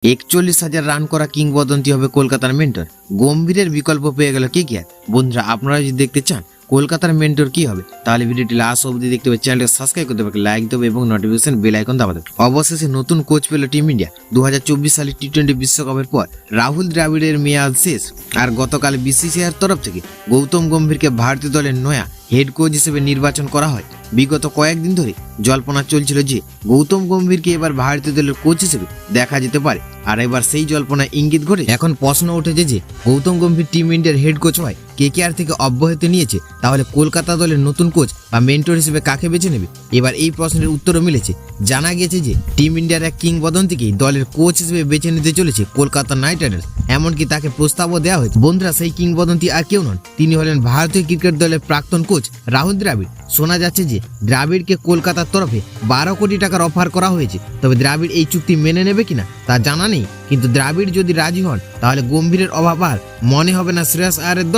41,000 run করা কিংবদন্তি হবে কলকাতার মেন্টর। গম্ভীরের বিকল্প পেয়ে গেল কেকেআর। বন্ধুরা, আপনারা যদি দেখতে চান কলকাতার মেন্টর কি হবে, তাহলে ভিডিওটি লাস্ট অবধি দেখতে হবে। চ্যানেলকে সাবস্ক্রাইব করতে হবে, লাইক দেবে এবং নোটিফিকেশন বেল আইকন দাবাতে হবে। অবশেষে নতুন কোচ পেল টিম ইন্ডিয়া। 2024 সালের টি-20 বিশ্বকাপের পর রাহুল দ্রাবিড়ের মেয়াদ শেষ, আর গতকাল বিসিসিআইয়ের তরফ থেকে গৌতম গম্ভীরকে ভারতীয় দলের নয়া হেড কোচ হিসেবে নির্বাচন করা হয়। বিগত কয়েকদিন ধরে জল্পনা চলছিল যে গৌতম গম্ভীরকে এবার ভারতীয় দলের কোচ হিসেবে দেখা যেতে পারে, আর এবার সেই জল্পনা ইঙ্গিত ঘটে এখন প্রশ্ন উঠেছে যে গৌতম গম্ভীর টিম ইন্ডিয়ার হেড কোচ হয় কেকেআর থেকে অব্যাহতি নিয়েছে, তাহলে কলকাতা দলের নতুন কোচ বা মেন্টর হিসেবে কাকে বেছে নেবে? এবার এই প্রশ্নের উত্তরও মিলেছে। জানা গেছে যে টিম ইন্ডিয়ার এক কিংবদন্তিকেই দলের কোচ হিসেবে বেছে নিতে চলেছে কলকাতা নাইট রাইডার্স, এমনকি তাকে প্রস্তাবও দেওয়া হয়েছে। বন্ধুরা, সেই কিংবদন্তি আর কেউ নন, তিনি হলেন ভারতীয় ক্রিকেট দলের প্রাক্তন কোচ রাহুল দ্রাবিড়। শোনা যাচ্ছে যে দ্রাবিড়কে কলকাতার তরফে 12 কোটি টাকার অফার করা হয়েছে, তবে দ্রাবিড় এই চুক্তি মেনে নেবে কিনা তা জানা নেই। কিন্তু দ্রাবিড় যদি রাজি হন, তাহলে গম্ভীরের অভাব আর মনে হবে না শ্রেয়স আয়ারের দল।